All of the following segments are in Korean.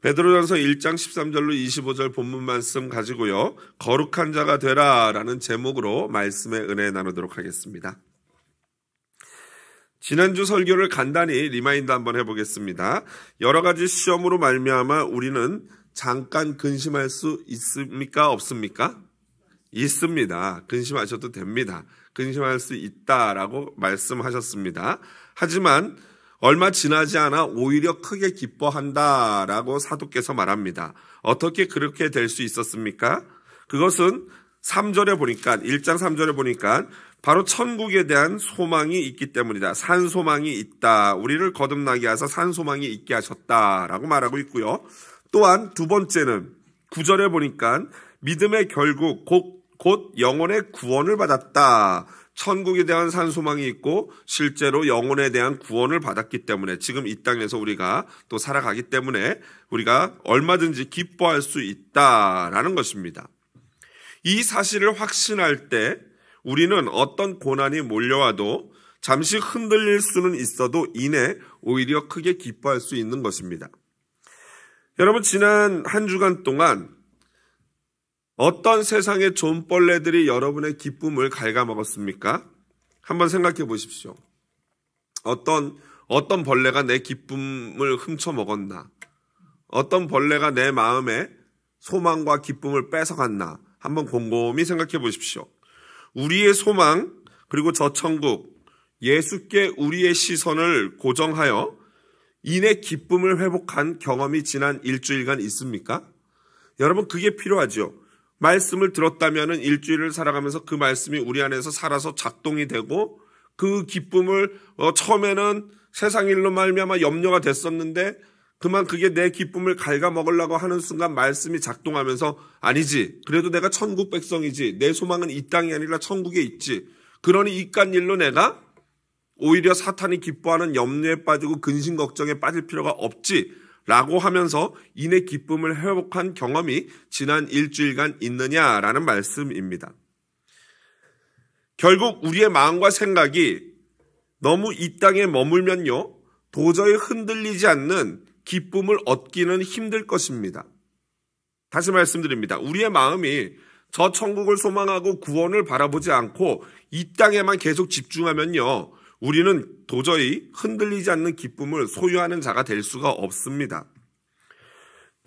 베드로전서 1장 13절로 25절 본문 말씀 가지고요. 거룩한 자가 되라 라는 제목으로 말씀의 은혜 나누도록 하겠습니다. 지난주 설교를 간단히 리마인드 한번 해보겠습니다. 여러 가지 시험으로 말미암아 우리는 잠깐 근심할 수 있습니까? 없습니까? 있습니다. 근심하셔도 됩니다. 근심할 수 있다라고 말씀하셨습니다. 하지만 얼마 지나지 않아 오히려 크게 기뻐한다라고 사도께서 말합니다. 어떻게 그렇게 될 수 있었습니까? 그것은 3절에 보니까 1장 3절에 보니까 바로 천국에 대한 소망이 있기 때문이다. 산 소망이 있다. 우리를 거듭나게 하사 산 소망이 있게 하셨다라고 말하고 있고요. 또한 두 번째는 9절에 보니까 믿음의 결국 곧 영혼의 구원을 받았다. 천국에 대한 산 소망이 있고 실제로 영혼에 대한 구원을 받았기 때문에 지금 이 땅에서 우리가 또 살아가기 때문에 우리가 얼마든지 기뻐할 수 있다라는 것입니다. 이 사실을 확신할 때 우리는 어떤 고난이 몰려와도 잠시 흔들릴 수는 있어도 이내 오히려 크게 기뻐할 수 있는 것입니다. 여러분, 지난 한 주간 동안 어떤 세상의 존벌레들이 여러분의 기쁨을 갉아먹었습니까? 한번 생각해 보십시오. 어떤 벌레가 내 기쁨을 훔쳐먹었나? 어떤 벌레가 내 마음에 소망과 기쁨을 뺏어갔나? 한번 곰곰이 생각해 보십시오. 우리의 소망, 그리고 저 천국, 예수께 우리의 시선을 고정하여 이내 기쁨을 회복한 경험이 지난 일주일간 있습니까? 여러분, 그게 필요하죠. 말씀을 들었다면 일주일을 살아가면서 그 말씀이 우리 안에서 살아서 작동이 되고 그 기쁨을 처음에는 세상 일로 말미암아 염려가 됐었는데 그만 그게 내 기쁨을 갉아먹으려고 하는 순간 말씀이 작동하면서 아니지, 그래도 내가 천국 백성이지, 내 소망은 이 땅이 아니라 천국에 있지, 그러니 이깟 일로 내가 오히려 사탄이 기뻐하는 염려에 빠지고 근심 걱정에 빠질 필요가 없지 라고 하면서 이내 기쁨을 회복한 경험이 지난 일주일간 있느냐라는 말씀입니다. 결국 우리의 마음과 생각이 너무 이 땅에 머물면요, 도저히 흔들리지 않는 기쁨을 얻기는 힘들 것입니다. 다시 말씀드립니다. 우리의 마음이 저 천국을 소망하고 구원을 바라보지 않고 이 땅에만 계속 집중하면요, 우리는 도저히 흔들리지 않는 기쁨을 소유하는 자가 될 수가 없습니다.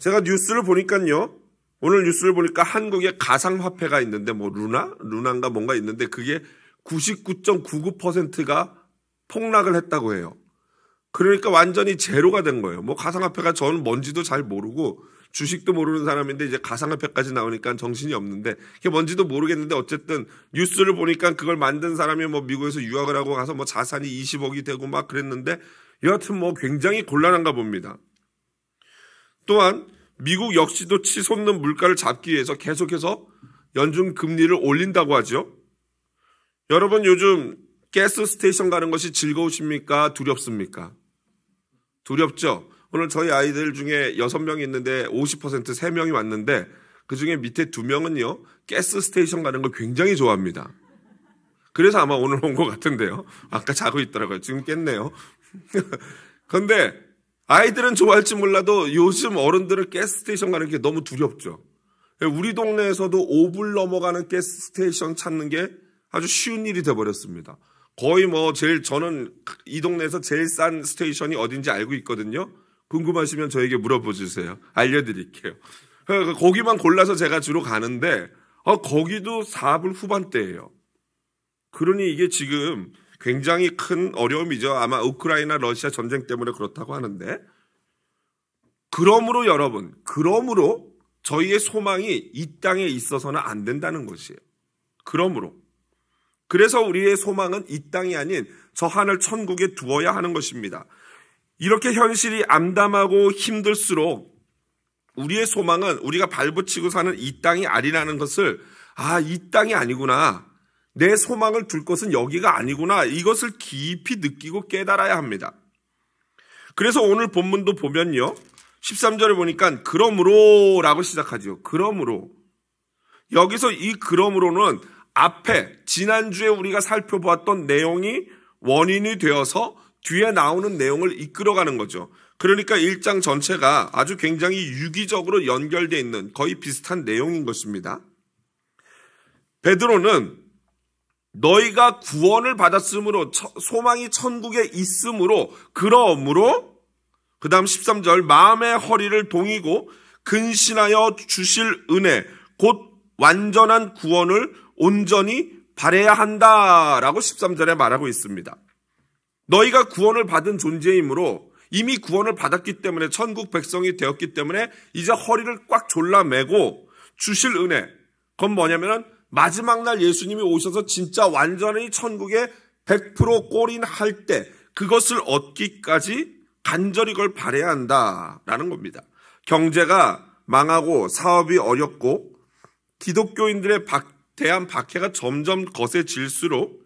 제가 뉴스를 보니까요, 오늘 뉴스를 보니까 한국에 가상화폐가 있는데 루나인가 뭔가 있는데 그게 99.99%가 폭락을 했다고 해요. 그러니까 완전히 제로가 된 거예요. 가상화폐가 저는 뭔지도 잘 모르고 주식도 모르는 사람인데 이제 가상화폐까지 나오니까 정신이 없는데 그게 뭔지도 모르겠는데 어쨌든 뉴스를 보니까 그걸 만든 사람이 미국에서 유학을 하고 가서 자산이 20억이 되고 막 그랬는데 여하튼 굉장히 곤란한가 봅니다. 또한 미국 역시도 치솟는 물가를 잡기 위해서 계속해서 연준 금리를 올린다고 하죠. 여러분, 요즘 가스 스테이션 가는 것이 즐거우십니까? 두렵습니까? 두렵죠? 오늘 저희 아이들 중에 6명이 있는데 50% 3명이 왔는데 그중에 밑에 2명은요, 가스 스테이션 가는 걸 굉장히 좋아합니다. 그래서 아마 오늘 온 것 같은데요. 아까 자고 있더라고요. 지금 깼네요. 그런데 아이들은 좋아할지 몰라도 요즘 어른들은 가스 스테이션 가는 게 너무 두렵죠. 우리 동네에서도 5불 넘어가는 가스 스테이션 찾는 게 아주 쉬운 일이 돼버렸습니다. 거의 저는 이 동네에서 제일 싼 스테이션이 어딘지 알고 있거든요. 궁금하시면 저에게 물어보주세요. 알려드릴게요. 거기만 골라서 제가 주로 가는데 거기도 4불 후반대예요. 그러니 이게 지금 굉장히 큰 어려움이죠. 아마 우크라이나 러시아 전쟁 때문에 그렇다고 하는데, 그러므로 여러분, 저희의 소망이 이 땅에 있어서는 안 된다는 것이에요. 그래서 우리의 소망은 이 땅이 아닌 저 하늘 천국에 두어야 하는 것입니다. 이렇게 현실이 암담하고 힘들수록 우리의 소망은 우리가 발붙이고 사는 이 땅이 아니라는 것을, 이 땅이 아니구나, 내 소망을 둘 것은 여기가 아니구나, 이것을 깊이 느끼고 깨달아야 합니다. 그래서 오늘 본문도 보면요, 13절에 보니까 그러므로 라고 시작하죠. 그러므로. 여기서 이 그러므로는 앞에 지난주에 우리가 살펴보았던 내용이 원인이 되어서 뒤에 나오는 내용을 이끌어가는 거죠. 그러니까 1장 전체가 아주 굉장히 유기적으로 연결되어 있는 거의 비슷한 내용인 것입니다. 베드로는 너희가 구원을 받았으므로 소망이 천국에 있으므로 그러므로 그 다음 13절 마음의 허리를 동이고 근신하여 주실 은혜 곧 완전한 구원을 온전히 바라야 한다라고 13절에 말하고 있습니다. 너희가 구원을 받은 존재이므로 이미 구원을 받았기 때문에 천국 백성이 되었기 때문에 이제 허리를 꽉 졸라매고 주실 은혜 그건 뭐냐면은 마지막 날 예수님이 오셔서 진짜 완전히 천국에 100% 골인할 때 그것을 얻기까지 간절히 그걸 바라야 한다라는 겁니다. 경제가 망하고 사업이 어렵고 기독교인들에 대한 박해가 점점 거세질수록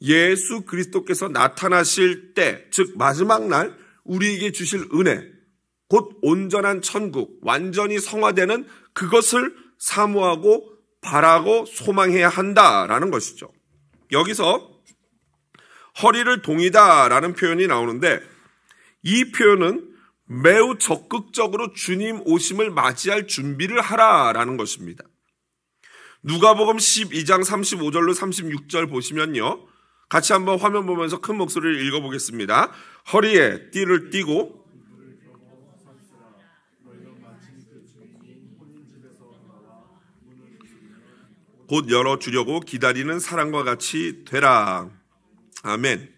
예수 그리스도께서 나타나실 때, 즉 마지막 날 우리에게 주실 은혜, 곧 온전한 천국, 완전히 성화되는 그것을 사모하고 바라고 소망해야 한다라는 것이죠. 여기서 허리를 동이다라는 표현이 나오는데 이 표현은 매우 적극적으로 주님 오심을 맞이할 준비를 하라라는 것입니다. 누가복음 12장 35절로 36절 보시면요. 같이 한번 화면 보면서 큰 목소리를 읽어보겠습니다. 허리에 띠를 띠고 곧 열어주려고 기다리는 사람과 같이 되라. 아멘.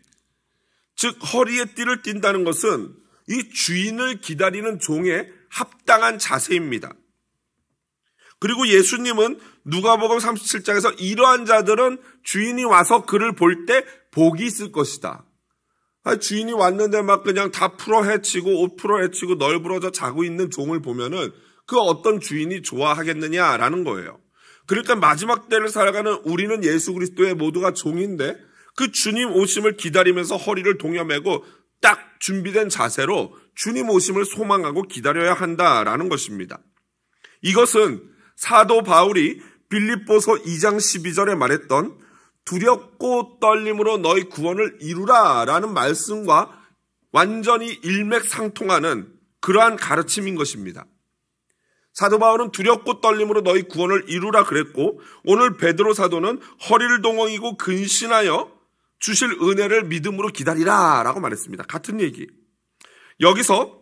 즉 허리에 띠를 띈다는 것은 이 주인을 기다리는 종의 합당한 자세입니다. 그리고 예수님은 누가복음 37장에서 이러한 자들은 주인이 와서 그를 볼 때 복이 있을 것이다. 주인이 왔는데 막 그냥 다 풀어헤치고 옷 풀어헤치고 널브러져 자고 있는 종을 보면은 그 어떤 주인이 좋아하겠느냐라는 거예요. 그러니까 마지막 때를 살아가는 우리는 예수 그리스도의 모두가 종인데 그 주님 오심을 기다리면서 허리를 동여매고 딱 준비된 자세로 주님 오심을 소망하고 기다려야 한다라는 것입니다. 이것은 사도 바울이 빌립보서 2장 12절에 말했던 두렵고 떨림으로 너희 구원을 이루라라는 말씀과 완전히 일맥상통하는 그러한 가르침인 것입니다. 사도 바울은 두렵고 떨림으로 너희 구원을 이루라 그랬고 오늘 베드로 사도는 허리를 동이고 근신하여 주실 은혜를 믿음으로 기다리라 라고 말했습니다. 같은 얘기. 여기서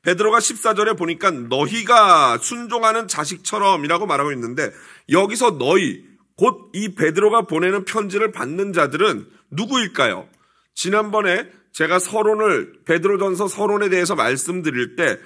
베드로가 14절에 보니까 너희가 순종하는 자식처럼 이라고 말하고 있는데 여기서 너희 곧 이 베드로가 보내는 편지를 받는 자들은 누구일까요? 지난번에 제가 베드로전서 서론에 대해서 말씀드릴 때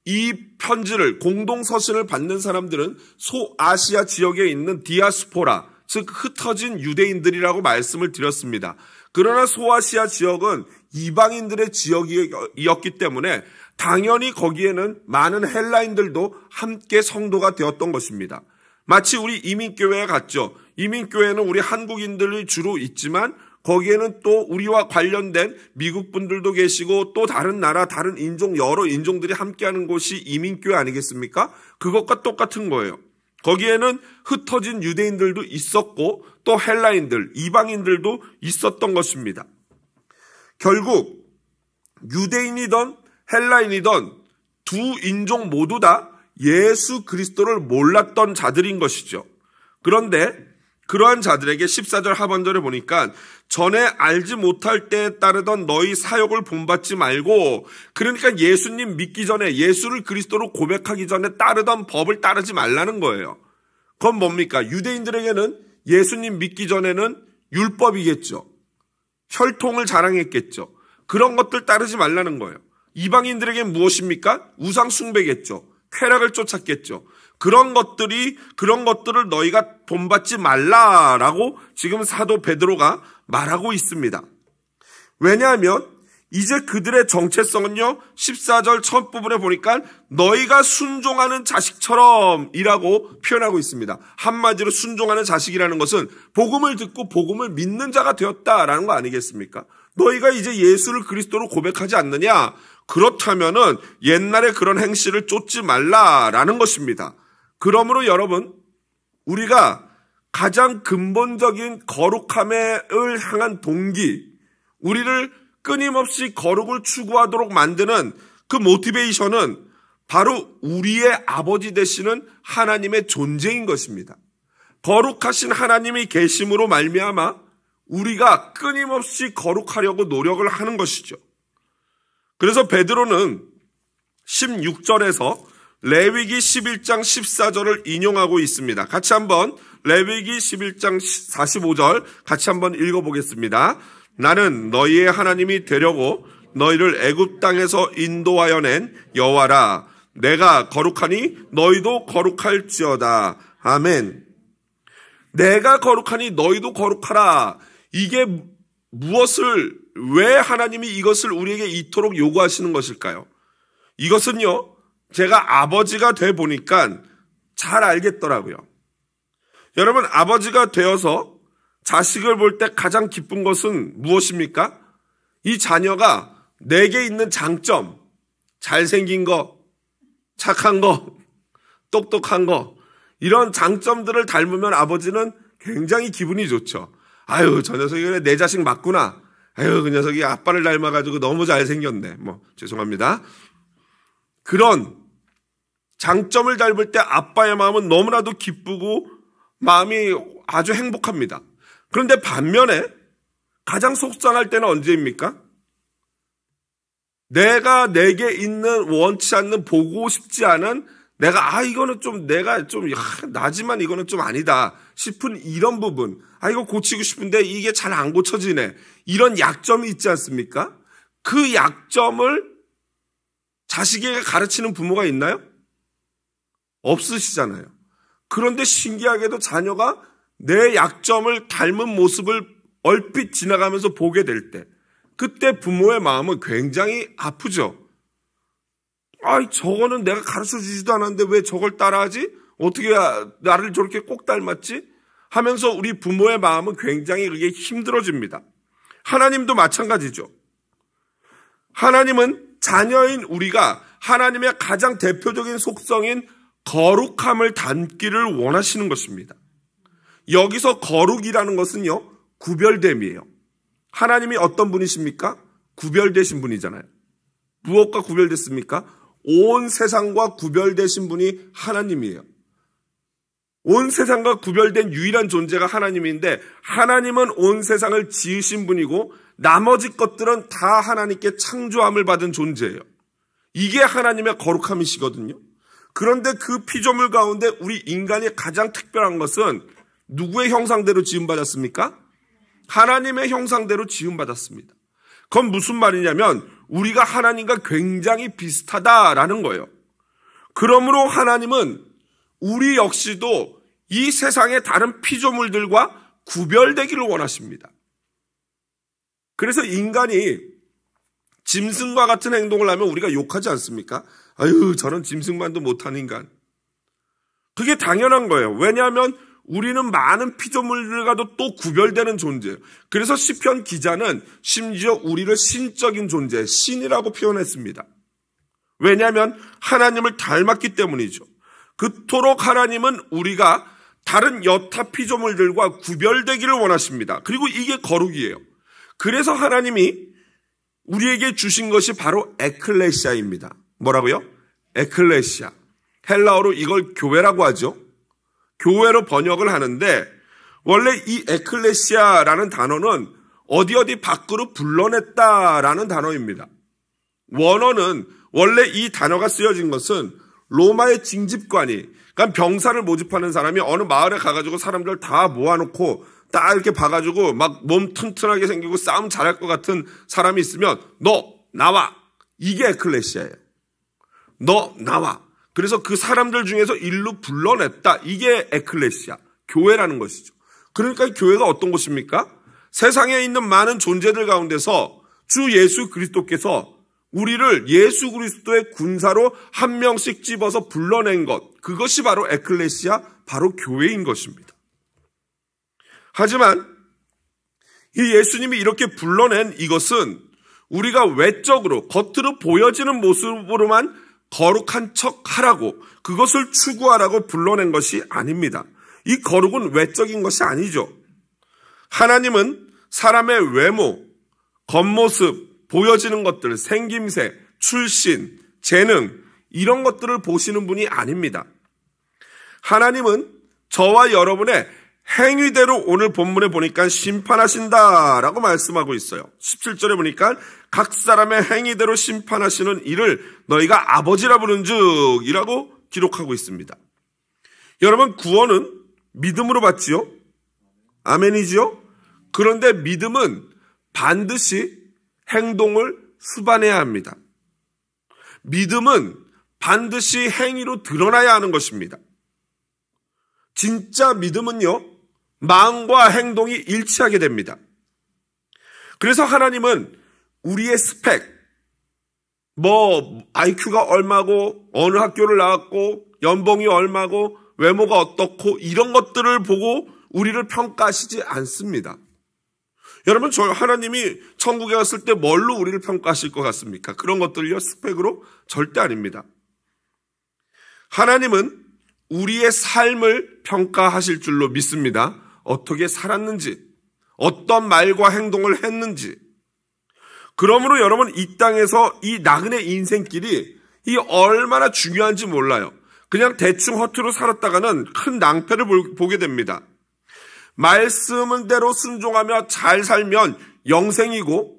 이 편지를 공동서신을 받는 사람들은 소아시아 지역에 있는 디아스포라 즉 흩어진 유대인들이라고 말씀을 드렸습니다. 그러나 소아시아 지역은 이방인들의 지역이었기 때문에 당연히 거기에는 많은 헬라인들도 함께 성도가 되었던 것입니다. 마치 우리 이민교회에 갔죠. 이민교회는 우리 한국인들이 주로 있지만 거기에는 또 우리와 관련된 미국 분들도 계시고 또 다른 나라, 다른 인종, 여러 인종들이 함께하는 곳이 이민교회 아니겠습니까? 그것과 똑같은 거예요. 거기에는 흩어진 유대인들도 있었고 또 헬라인들, 이방인들도 있었던 것입니다. 결국 유대인이든 헬라인이든 두 인종 모두 다 예수 그리스도를 몰랐던 자들인 것이죠. 그런데 그러한 자들에게 14절 하반절에 보니까 전에 알지 못할 때에 따르던 너희 사욕을 본받지 말고 그러니까 예수님 믿기 전에 예수를 그리스도로 고백하기 전에 따르던 법을 따르지 말라는 거예요. 그건 뭡니까? 유대인들에게는 예수님 믿기 전에는 율법이겠죠. 혈통을 자랑했겠죠. 그런 것들 따르지 말라는 거예요. 이방인들에게 무엇입니까? 우상 숭배겠죠. 쾌락을 쫓았겠죠. 그런 것들을 너희가 본받지 말라라고 지금 사도 베드로가 말하고 있습니다. 왜냐하면 이제 그들의 정체성은요 14절 첫 부분에 보니까 너희가 순종하는 자식처럼 이라고 표현하고 있습니다. 한마디로 순종하는 자식이라는 것은 복음을 듣고 복음을 믿는 자가 되었다라는 거 아니겠습니까? 너희가 이제 예수를 그리스도로 고백하지 않느냐? 그렇다면은 옛날에 그런 행실을 쫓지 말라라는 것입니다. 그러므로 여러분 우리가 가장 근본적인 거룩함을 향한 동기 우리를 끊임없이 거룩을 추구하도록 만드는 그 모티베이션은 바로 우리의 아버지 되시는 하나님의 존재인 것입니다. 거룩하신 하나님이 계심으로 말미암아 우리가 끊임없이 거룩하려고 노력을 하는 것이죠. 그래서 베드로는 16절에서 레위기 11장 14절을 인용하고 있습니다. 같이 한번 레위기 11장 45절 같이 한번 읽어보겠습니다. 나는 너희의 하나님이 되려고 너희를 애굽 땅에서 인도하여 낸 여호와라. 내가 거룩하니 너희도 거룩할지어다. 아멘. 내가 거룩하니 너희도 거룩하라. 이게 무엇을, 왜 하나님이 이것을 우리에게 이토록 요구하시는 것일까요? 이것은요, 제가 아버지가 돼 보니까 잘 알겠더라고요. 여러분, 아버지가 되어서 자식을 볼 때 가장 기쁜 것은 무엇입니까? 이 자녀가 내게 있는 장점, 잘생긴 거, 착한 거, 똑똑한 거, 이런 장점들을 닮으면 아버지는 굉장히 기분이 좋죠. 아유, 저 녀석이 내 자식 맞구나. 아유, 그 녀석이 아빠를 닮아가지고 너무 잘생겼네. 죄송합니다. 그런 장점을 닮을 때 아빠의 마음은 너무나도 기쁘고 마음이 아주 행복합니다. 그런데 반면에 가장 속상할 때는 언제입니까? 내가 내게 있는 원치 않는 보고 싶지 않은 내가 이거는 좀 나지만 이거는 좀 아니다 싶은 이런 부분, 이거 고치고 싶은데 이게 잘 안 고쳐지네, 이런 약점이 있지 않습니까? 그 약점을 자식에게 가르치는 부모가 있나요? 없으시잖아요. 그런데 신기하게도 자녀가 내 약점을 닮은 모습을 얼핏 지나가면서 보게 될 때, 그때 부모의 마음은 굉장히 아프죠. 저거는 내가 가르쳐 주지도 않았는데 왜 저걸 따라하지? 어떻게 나를 저렇게 꼭 닮았지? 하면서 우리 부모의 마음은 굉장히 그게 힘들어집니다. 하나님도 마찬가지죠. 하나님은 자녀인 우리가 하나님의 가장 대표적인 속성인 거룩함을 담기를 원하시는 것입니다. 여기서 거룩이라는 것은요, 구별됨이에요. 하나님이 어떤 분이십니까? 구별되신 분이잖아요. 무엇과 구별됐습니까? 온 세상과 구별되신 분이 하나님이에요. 온 세상과 구별된 유일한 존재가 하나님인데, 하나님은 온 세상을 지으신 분이고 나머지 것들은 다 하나님께 창조함을 받은 존재예요. 이게 하나님의 거룩함이시거든요. 그런데 그 피조물 가운데 우리 인간이 가장 특별한 것은 누구의 형상대로 지음받았습니까? 하나님의 형상대로 지음받았습니다. 그건 무슨 말이냐면 우리가 하나님과 굉장히 비슷하다라는 거예요. 그러므로 하나님은 우리 역시도 이 세상의 다른 피조물들과 구별되기를 원하십니다. 그래서 인간이 짐승과 같은 행동을 하면 우리가 욕하지 않습니까? 아유, 저는 짐승만도 못하는 인간. 그게 당연한 거예요. 왜냐하면 우리는 많은 피조물들과도 또 구별되는 존재예요. 그래서 시편 기자는 심지어 우리를 신적인 존재, 신이라고 표현했습니다. 왜냐하면 하나님을 닮았기 때문이죠. 그토록 하나님은 우리가 다른 여타 피조물들과 구별되기를 원하십니다. 그리고 이게 거룩이에요. 그래서 하나님이 우리에게 주신 것이 바로 에클레시아입니다. 뭐라고요? 에클레시아. 헬라어로 이걸 교회라고 하죠. 교회로 번역을 하는데, 원래 이 에클레시아라는 단어는 어디 밖으로 불러냈다라는 단어입니다. 원어는 원래 이 단어가 쓰여진 것은 로마의 징집관이, 그러니까 병사를 모집하는 사람이 어느 마을에 가가지고 사람들 다 모아놓고 딱 이렇게 봐가지고 막 몸 튼튼하게 생기고 싸움 잘할 것 같은 사람이 있으면 너 나와, 이게 에클레시아예요. 너 나와. 그래서 그 사람들 중에서 일로 불러냈다, 이게 에클레시아, 교회라는 것이죠. 그러니까 교회가 어떤 곳입니까? 세상에 있는 많은 존재들 가운데서 주 예수 그리스도께서 우리를 예수 그리스도의 군사로 한 명씩 집어서 불러낸 것, 그것이 바로 에클레시아, 바로 교회인 것입니다. 하지만 이 예수님이 이렇게 불러낸 이것은 우리가 외적으로 겉으로 보여지는 모습으로만 거룩한 척 하라고, 그것을 추구하라고 불러낸 것이 아닙니다. 이 거룩은 외적인 것이 아니죠. 하나님은 사람의 외모, 겉모습, 보여지는 것들, 생김새, 출신, 재능 이런 것들을 보시는 분이 아닙니다. 하나님은 저와 여러분의 행위대로 오늘 본문에 보니까 심판하신다라고 말씀하고 있어요. 17절에 보니까 각 사람의 행위대로 심판하시는 이를 너희가 아버지라 부른즉 이라고 기록하고 있습니다. 여러분, 구원은 믿음으로 받지요? 아멘이지요? 그런데 믿음은 반드시 행동을 수반해야 합니다. 믿음은 반드시 행위로 드러나야 하는 것입니다. 진짜 믿음은요, 마음과 행동이 일치하게 됩니다. 그래서 하나님은 우리의 스펙, IQ가 얼마고, 어느 학교를 나왔고, 연봉이 얼마고, 외모가 어떻고, 이런 것들을 보고 우리를 평가하시지 않습니다. 여러분, 하나님이 천국에 갔을 때 뭘로 우리를 평가하실 것 같습니까? 그런 것들요, 스펙으로? 절대 아닙니다. 하나님은 우리의 삶을 평가하실 줄로 믿습니다. 어떻게 살았는지, 어떤 말과 행동을 했는지. 그러므로 여러분, 이 땅에서 이 나그네 인생길이 이 얼마나 중요한지 몰라요. 그냥 대충 허투루 살았다가는 큰 낭패를 보게 됩니다. 말씀대로 순종하며 잘 살면 영생이고,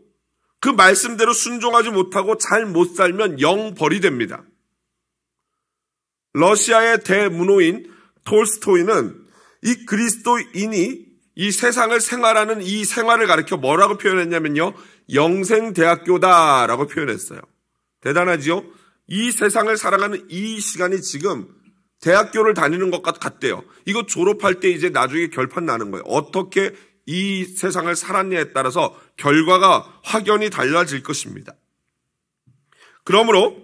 그 말씀대로 순종하지 못하고 잘 못 살면 영벌이 됩니다. 러시아의 대문호인 톨스토이는 이 그리스도인이 이 세상을 생활하는 이 생활을 가리켜 뭐라고 표현했냐면요, 영생대학교다라고 표현했어요. 대단하지요? 이 세상을 살아가는 이 시간이 지금 대학교를 다니는 것 같대요. 이거 졸업할 때 이제 나중에 결판 나는 거예요. 어떻게 이 세상을 살았냐에 따라서 결과가 확연히 달라질 것입니다. 그러므로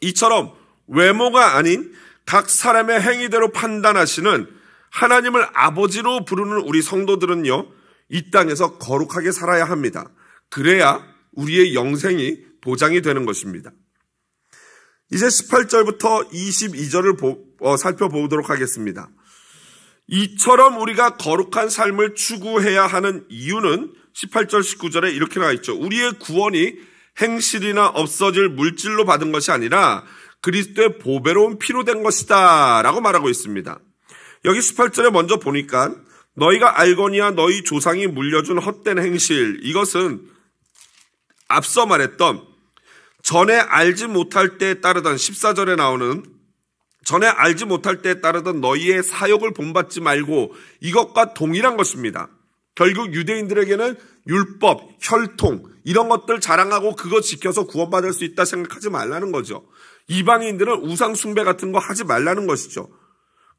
이처럼 외모가 아닌 각 사람의 행위대로 판단하시는 하나님을 아버지로 부르는 우리 성도들은요, 이 땅에서 거룩하게 살아야 합니다. 그래야 우리의 영생이 보장이 되는 것입니다. 이제 18절부터 22절을 살펴보도록 하겠습니다. 이처럼 우리가 거룩한 삶을 추구해야 하는 이유는 18절 19절에 이렇게 나와 있죠. 우리의 구원이 행실이나 없어질 물질로 받은 것이 아니라 그리스도의 보배로운 피로 된 것이다 라고 말하고 있습니다. 여기 18절에 먼저 보니까 너희가 알거니와 너희 조상이 물려준 헛된 행실, 이것은 앞서 말했던 전에 알지 못할 때에 따르던 14절에 나오는 전에 알지 못할 때에 따르던 너희의 사욕을 본받지 말고 이것과 동일한 것입니다. 결국 유대인들에게는 율법, 혈통 이런 것들 자랑하고 그거 지켜서 구원받을 수 있다 생각하지 말라는 거죠. 이방인들은 우상 숭배 같은 거 하지 말라는 것이죠.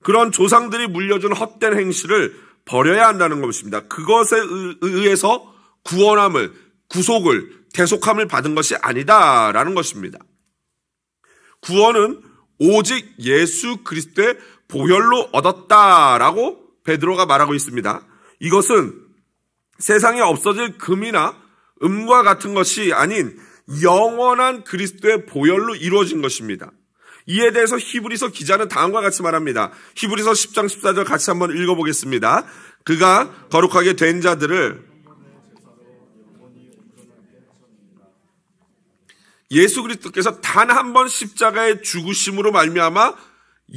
그런 조상들이 물려준 헛된 행실을 버려야 한다는 것입니다. 그것에 의해서 구원함을, 구속을, 대속함을 받은 것이 아니다라는 것입니다. 구원은 오직 예수 그리스도의 보혈로 얻었다라고 베드로가 말하고 있습니다. 이것은 세상에 없어질 금이나 음과 같은 것이 아닌 영원한 그리스도의 보혈로 이루어진 것입니다. 이에 대해서 히브리서 기자는 다음과 같이 말합니다. 히브리서 10장 14절 같이 한번 읽어보겠습니다. 그가 거룩하게 된 자들을 예수 그리스도께서 단 한 번 십자가의 죽으심으로 말미암아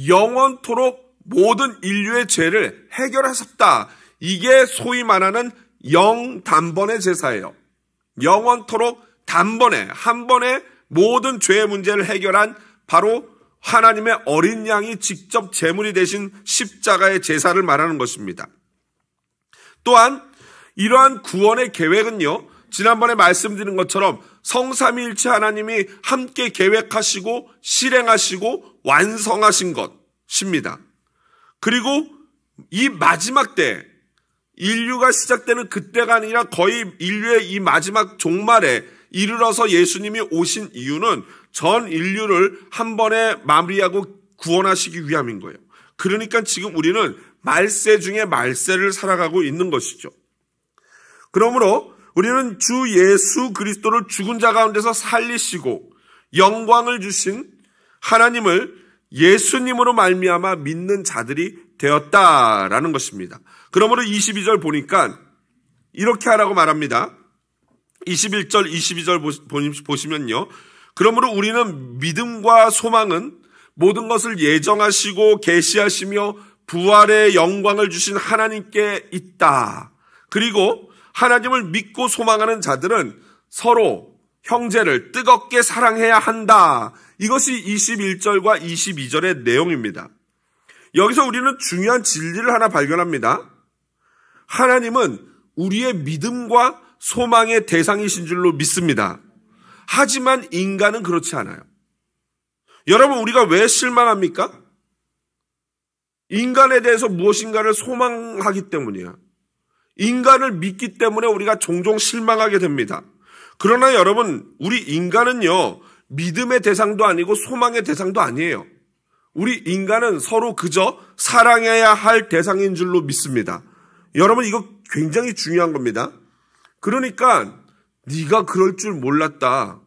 영원토록 모든 인류의 죄를 해결하셨다. 이게 소위 말하는 영단번의 제사예요. 영원토록 단번에 한 번에 모든 죄의 문제를 해결한 바로 하나님의 어린 양이 직접 제물이 되신 십자가의 제사를 말하는 것입니다. 또한 이러한 구원의 계획은요, 지난번에 말씀드린 것처럼 성삼위일체 하나님이 함께 계획하시고 실행하시고 완성하신 것입니다. 그리고 이 마지막 때, 인류가 시작되는 그때가 아니라 거의 인류의 이 마지막 종말에 이르러서 예수님이 오신 이유는 전 인류를 한 번에 마무리하고 구원하시기 위함인 거예요. 그러니까 지금 우리는 말세 중에 말세를 살아가고 있는 것이죠. 그러므로 우리는 주 예수 그리스도를 죽은 자 가운데서 살리시고 영광을 주신 하나님을 예수님으로 말미암아 믿는 자들이 되었다라는 것입니다. 그러므로 22절 보니까 이렇게 하라고 말합니다. 21절, 22절 보시면요. 그러므로 우리는 믿음과 소망은 모든 것을 예정하시고 계시하시며 부활의 영광을 주신 하나님께 있다. 그리고 하나님을 믿고 소망하는 자들은 서로 형제를 뜨겁게 사랑해야 한다. 이것이 21절과 22절의 내용입니다. 여기서 우리는 중요한 진리를 하나 발견합니다. 하나님은 우리의 믿음과 소망의 대상이신 줄로 믿습니다. 하지만 인간은 그렇지 않아요. 여러분, 우리가 왜 실망합니까? 인간에 대해서 무엇인가를 소망하기 때문이에요. 인간을 믿기 때문에 우리가 종종 실망하게 됩니다. 그러나 여러분, 우리 인간은요, 믿음의 대상도 아니고 소망의 대상도 아니에요. 우리 인간은 서로 그저 사랑해야 할 대상인 줄로 믿습니다. 여러분, 이거 굉장히 중요한 겁니다. 그러니까 네가 그럴 줄 몰랐다,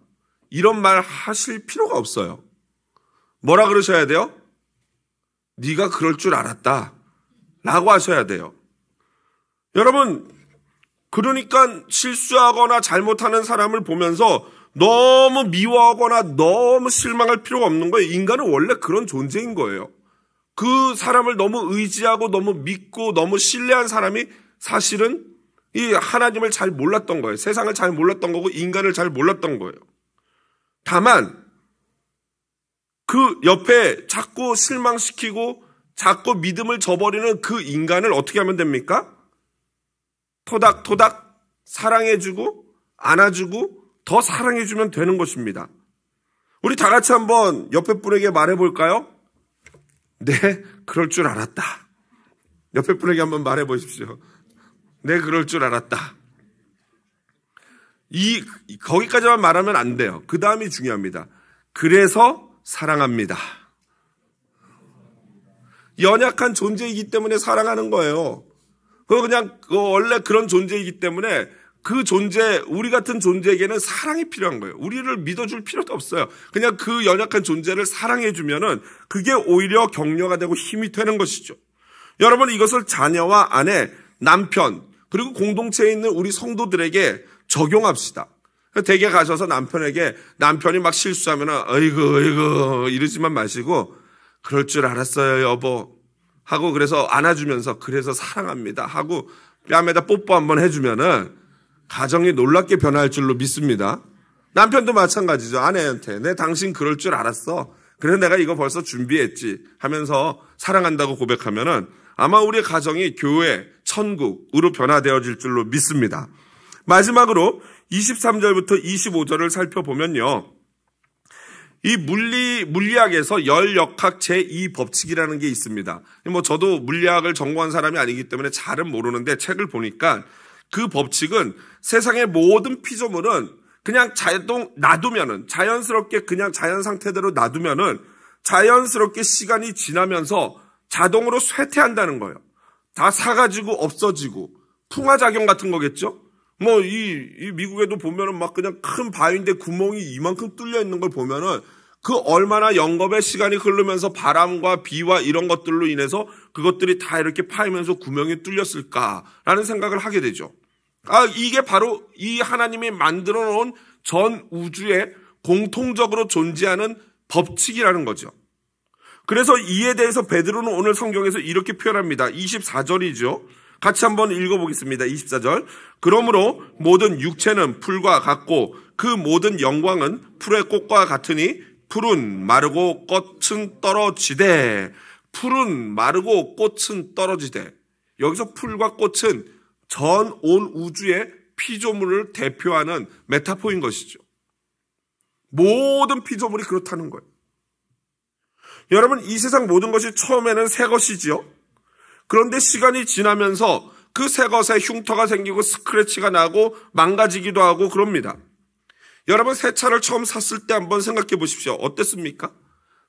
이런 말 하실 필요가 없어요. 뭐라 그러셔야 돼요? 네가 그럴 줄 알았다 라고 하셔야 돼요. 여러분, 그러니까 실수하거나 잘못하는 사람을 보면서 너무 미워하거나 너무 실망할 필요가 없는 거예요. 인간은 원래 그런 존재인 거예요. 그 사람을 너무 의지하고 너무 믿고 너무 신뢰한 사람이 사실은 이 하나님을 잘 몰랐던 거예요. 세상을 잘 몰랐던 거고 인간을 잘 몰랐던 거예요. 다만 그 옆에 자꾸 실망시키고 자꾸 믿음을 저버리는 그 인간을 어떻게 하면 됩니까? 토닥토닥 사랑해주고 안아주고 더 사랑해주면 되는 것입니다. 우리 다 같이 한번 옆에 분에게 말해볼까요? 네, 그럴 줄 알았다. 옆에 분에게 한번 말해보십시오. 네, 그럴 줄 알았다. 거기까지만 말하면 안 돼요. 그 다음이 중요합니다. 그래서 사랑합니다. 연약한 존재이기 때문에 사랑하는 거예요. 그냥 원래 그런 존재이기 때문에 그 존재, 우리 같은 존재에게는 사랑이 필요한 거예요. 우리를 믿어줄 필요도 없어요. 그냥 그 연약한 존재를 사랑해주면은 그게 오히려 격려가 되고 힘이 되는 것이죠. 여러분, 이것을 자녀와 아내, 남편, 그리고 공동체에 있는 우리 성도들에게 적용합시다. 댁에 가셔서 남편이 막 실수하면은 어이구 이러지만 마시고 그럴 줄 알았어요 여보 하고, 그래서 안아주면서 그래서 사랑합니다 하고 뺨에다 뽀뽀 한번 해주면은 가정이 놀랍게 변할 줄로 믿습니다. 남편도 마찬가지죠. 아내한테 내 당신 그럴 줄 알았어, 그래서 내가 이거 벌써 준비했지 하면서 사랑한다고 고백하면은 아마 우리 가정이 교회, 천국으로 변화되어질 줄로 믿습니다. 마지막으로 23절부터 25절을 살펴보면요. 이 물리학에서 열역학 제2법칙이라는 게 있습니다. 저도 물리학을 전공한 사람이 아니기 때문에 잘은 모르는데 책을 보니까 그 법칙은 세상의 모든 피조물은 그냥 놔두면은, 자연스럽게 그냥 자연 상태대로 놔두면은 자연스럽게 시간이 지나면서 자동으로 쇠퇴한다는 거예요. 다 사가지고 없어지고, 풍화작용 같은 거겠죠? 이 미국에도 보면은 막 그냥 큰 바위인데 구멍이 이만큼 뚫려 있는 걸 보면은 그 얼마나 영겁의 시간이 흐르면서 바람과 비와 이런 것들로 인해서 그것들이 다 이렇게 파이면서 구멍이 뚫렸을까라는 생각을 하게 되죠. 이게 바로 이 하나님이 만들어 놓은 전 우주에 공통적으로 존재하는 법칙이라는 거죠. 그래서 이에 대해서 베드로는 오늘 성경에서 이렇게 표현합니다. 24절이죠. 같이 한번 읽어보겠습니다. 24절. 그러므로 모든 육체는 풀과 같고 그 모든 영광은 풀의 꽃과 같으니 풀은 마르고 꽃은 떨어지되. 풀은 마르고 꽃은 떨어지되. 여기서 풀과 꽃은 전 온 우주의 피조물을 대표하는 메타포인 것이죠. 모든 피조물이 그렇다는 거예요. 여러분, 이 세상 모든 것이 처음에는 새 것이지요. 그런데 시간이 지나면서 그 새 것에 흉터가 생기고 스크래치가 나고 망가지기도 하고 그럽니다. 여러분, 새 차를 처음 샀을 때 한번 생각해 보십시오. 어땠습니까?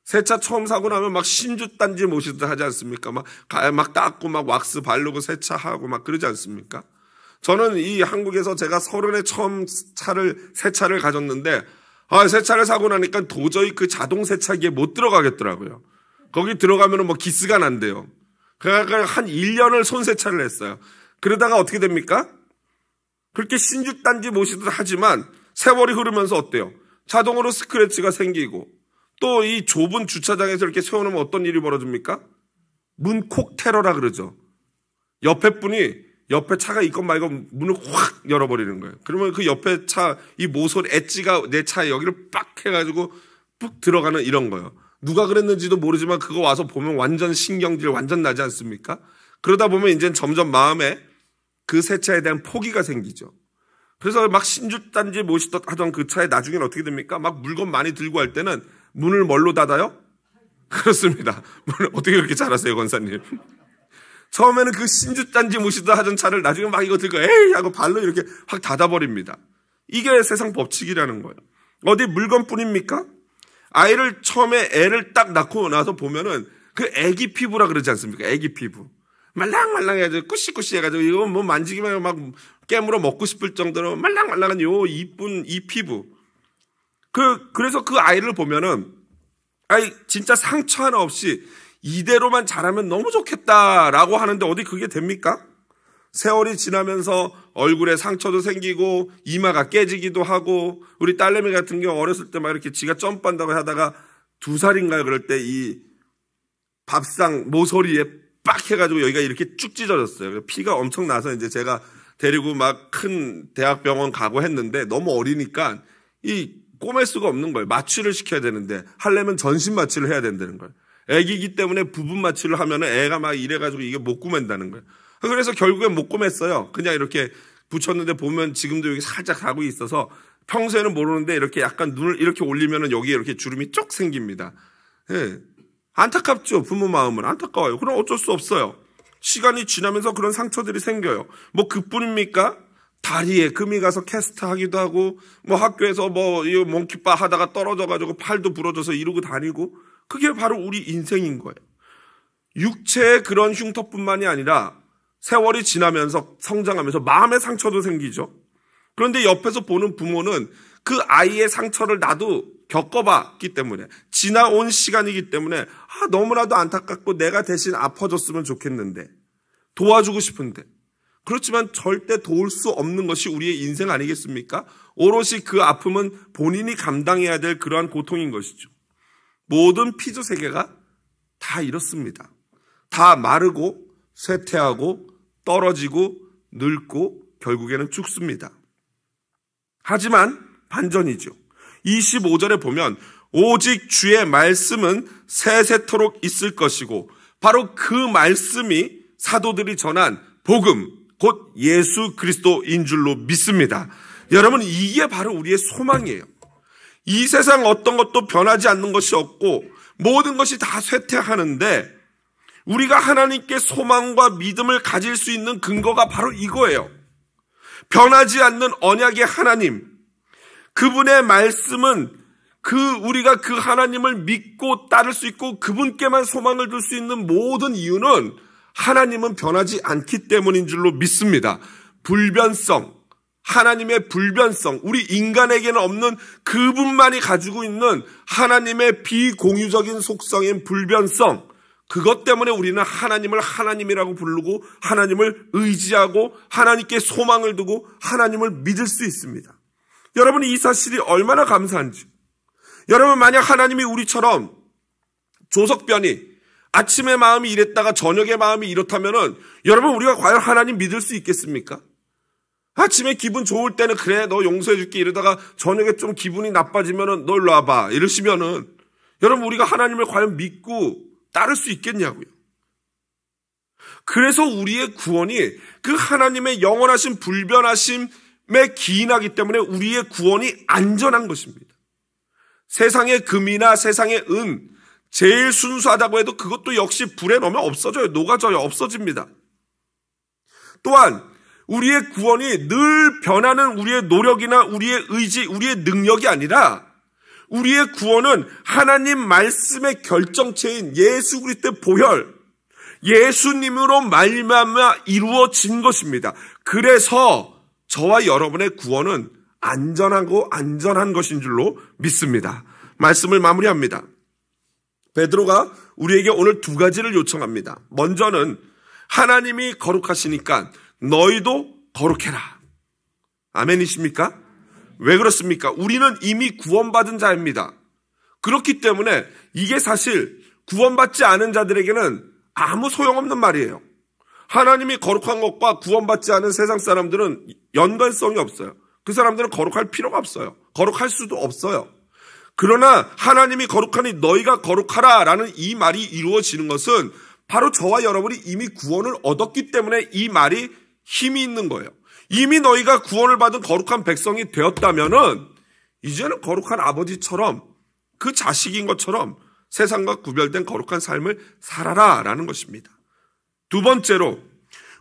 새 차 처음 사고 나면 막 신주단지 모시듯 하지 않습니까? 막 닦고 막 왁스 바르고 세차하고 막 그러지 않습니까? 저는 이 한국에서 제가 30에 처음 새 차를 가졌는데 새 차를 사고 나니까 도저히 그 자동 세차기에 못 들어가겠더라고요. 거기 들어가면은 기스가 난대요. 그러니까 한 1년을 손 세차를 했어요. 그러다가 어떻게 됩니까? 그렇게 신주단지 모시듯 하지만 세월이 흐르면서 어때요? 자동으로 스크래치가 생기고 또 이 좁은 주차장에서 이렇게 세워놓으면 어떤 일이 벌어집니까? 문콕 테러라 그러죠. 옆에 차가 있건 말건 문을 확 열어버리는 거예요. 그러면 그 옆에 차, 이 모서리 엣지가 내 차에 여기를 빡 해가지고 푹 들어가는 이런 거예요. 누가 그랬는지도 모르지만 그거 와서 보면 완전 신경질 완전 나지 않습니까? 그러다 보면 이제 점점 마음에 그 새 차에 대한 포기가 생기죠. 그래서 막 신주단지 모시듯 하던 그 차에 나중에는 어떻게 됩니까? 막 물건 많이 들고 할 때는 문을 뭘로 닫아요? 그렇습니다. 문을 어떻게 그렇게 잘하세요, 권사님? 처음에는 그 신주단지 모시듯 하던 차를 나중에 막 이거 들고 에이 하고 발로 이렇게 확 닫아버립니다. 이게 세상 법칙이라는 거예요. 어디 물건뿐입니까? 아이를 처음에 애를 딱 낳고 나서 보면은 그 애기 피부라 그러지 않습니까? 애기 피부. 말랑말랑해가지고 꾸시꾸시 해가지고 이거 뭐 만지기만 하면 막 깨물어 먹고 싶을 정도로 말랑말랑한 요 이쁜 이 피부. 그래서 그 아이를 보면은 아이 진짜 상처 하나 없이 이대로만 자라면 너무 좋겠다라고 하는데 어디 그게 됩니까? 세월이 지나면서 얼굴에 상처도 생기고 이마가 깨지기도 하고 우리 딸내미 같은 경우 어렸을 때 막 이렇게 지가 점프한다고 하다가 2살인가요? 그럴 때 이 밥상 모서리에 빡 해가지고 여기가 이렇게 쭉 찢어졌어요. 피가 엄청 나서 이제 제가 데리고 막 큰 대학병원 가고 했는데 너무 어리니까 이 꼬맬 수가 없는 거예요. 마취를 시켜야 되는데 하려면 전신 마취를 해야 된다는 거예요. 애기기 때문에 부분 마취를 하면 애가 막 이래가지고 이게 못 꼬맨다는 거예요. 그래서 결국엔 못 꼬맸어요. 그냥 이렇게 붙였는데 보면 지금도 여기 살짝 가고 있어서 평소에는 모르는데 이렇게 약간 눈을 이렇게 올리면 여기에 이렇게 주름이 쭉 생깁니다. 예. 안타깝죠. 부모 마음은 안타까워요. 그럼 어쩔 수 없어요. 시간이 지나면서 그런 상처들이 생겨요. 뭐 그뿐입니까? 다리에 금이 가서 캐스트 하기도 하고 뭐 학교에서 뭐 이 몽키바 하다가 떨어져가지고 팔도 부러져서 이러고 다니고 그게 바로 우리 인생인 거예요. 육체의 그런 흉터뿐만이 아니라 세월이 지나면서 성장하면서 마음의 상처도 생기죠. 그런데 옆에서 보는 부모는 그 아이의 상처를 나도 겪어봤기 때문에 지나온 시간이기 때문에 너무나도 안타깝고 내가 대신 아파줬으면 좋겠는데 도와주고 싶은데 그렇지만 절대 도울 수 없는 것이 우리의 인생 아니겠습니까? 오롯이 그 아픔은 본인이 감당해야 될 그러한 고통인 것이죠. 모든 피조 세계가 다 이렇습니다. 다 마르고 쇠퇴하고 떨어지고 늙고 결국에는 죽습니다. 하지만 반전이죠. 25절에 보면 오직 주의 말씀은 세세토록 있을 것이고 바로 그 말씀이 사도들이 전한 복음 곧 예수 그리스도인 줄로 믿습니다. 여러분 이게 바로 우리의 소망이에요. 이 세상 어떤 것도 변하지 않는 것이 없고 모든 것이 다 쇠퇴하는데 우리가 하나님께 소망과 믿음을 가질 수 있는 근거가 바로 이거예요. 변하지 않는 언약의 하나님, 그분의 말씀은 우리가 그 하나님을 믿고 따를 수 있고 그분께만 소망을 둘 수 있는 모든 이유는 하나님은 변하지 않기 때문인 줄로 믿습니다. 불변성, 하나님의 불변성, 우리 인간에게는 없는 그분만이 가지고 있는 하나님의 비공유적인 속성인 불변성, 그것 때문에 우리는 하나님을 하나님이라고 부르고 하나님을 의지하고 하나님께 소망을 두고 하나님을 믿을 수 있습니다. 여러분 이 사실이 얼마나 감사한지. 여러분 만약 하나님이 우리처럼 조석변이 아침에 마음이 이랬다가 저녁에 마음이 이렇다면은 여러분 우리가 과연 하나님 믿을 수 있겠습니까? 아침에 기분 좋을 때는 그래 너 용서해 줄게 이러다가 저녁에 좀 기분이 나빠지면은 너 일로 와봐 이러시면은 여러분 우리가 하나님을 과연 믿고 따를 수 있겠냐고요. 그래서 우리의 구원이 그 하나님의 영원하신 불변하심에 기인하기 때문에 우리의 구원이 안전한 것입니다. 세상의 금이나 세상의 은 제일 순수하다고 해도 그것도 역시 불에 넣으면 없어져요. 녹아져요. 없어집니다. 또한 우리의 구원이 늘 변하는 우리의 노력이나 우리의 의지, 우리의 능력이 아니라 우리의 구원은 하나님 말씀의 결정체인 예수 그리스도의 보혈, 예수님으로 말미암아 이루어진 것입니다. 그래서 저와 여러분의 구원은 안전하고 안전한 것인 줄로 믿습니다. 말씀을 마무리합니다. 베드로가 우리에게 오늘 두 가지를 요청합니다. 먼저는 하나님이 거룩하시니까 너희도 거룩해라. 아멘이십니까? 왜 그렇습니까? 우리는 이미 구원받은 자입니다. 그렇기 때문에 이게 사실 구원받지 않은 자들에게는 아무 소용없는 말이에요. 하나님이 거룩한 것과 구원받지 않은 세상 사람들은 연관성이 없어요. 그 사람들은 거룩할 필요가 없어요. 거룩할 수도 없어요. 그러나 하나님이 거룩하니 너희가 거룩하라 라는 이 말이 이루어지는 것은 바로 저와 여러분이 이미 구원을 얻었기 때문에 이 말이 힘이 있는 거예요. 이미 너희가 구원을 받은 거룩한 백성이 되었다면은 이제는 거룩한 아버지처럼 그 자식인 것처럼 세상과 구별된 거룩한 삶을 살아라 라는 것입니다. 두 번째로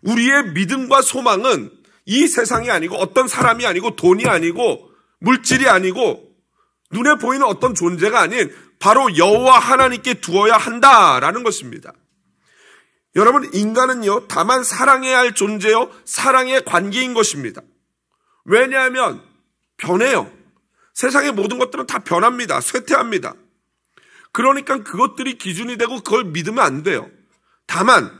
우리의 믿음과 소망은 이 세상이 아니고 어떤 사람이 아니고 돈이 아니고 물질이 아니고 눈에 보이는 어떤 존재가 아닌 바로 여호와 하나님께 두어야 한다라는 것입니다. 여러분, 인간은요 다만 사랑해야 할 존재요 사랑의 관계인 것입니다. 왜냐하면 변해요. 세상의 모든 것들은 다 변합니다. 쇠퇴합니다. 그러니까 그것들이 기준이 되고 그걸 믿으면 안 돼요. 다만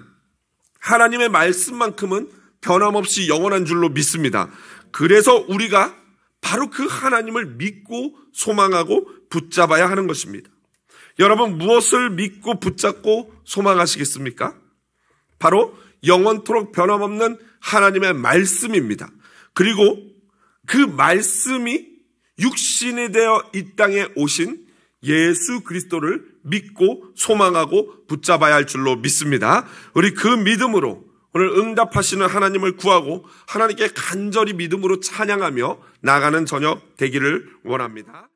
하나님의 말씀만큼은 변함없이 영원한 줄로 믿습니다. 그래서 우리가 바로 그 하나님을 믿고 소망하고 붙잡아야 하는 것입니다. 여러분, 무엇을 믿고 붙잡고 소망하시겠습니까? 바로 영원토록 변함없는 하나님의 말씀입니다. 그리고 그 말씀이 육신이 되어 이 땅에 오신 예수 그리스도를 믿고 소망하고 붙잡아야 할 줄로 믿습니다. 우리 그 믿음으로 오늘 응답하시는 하나님을 구하고 하나님께 간절히 믿음으로 찬양하며 나가는 저녁 되기를 원합니다.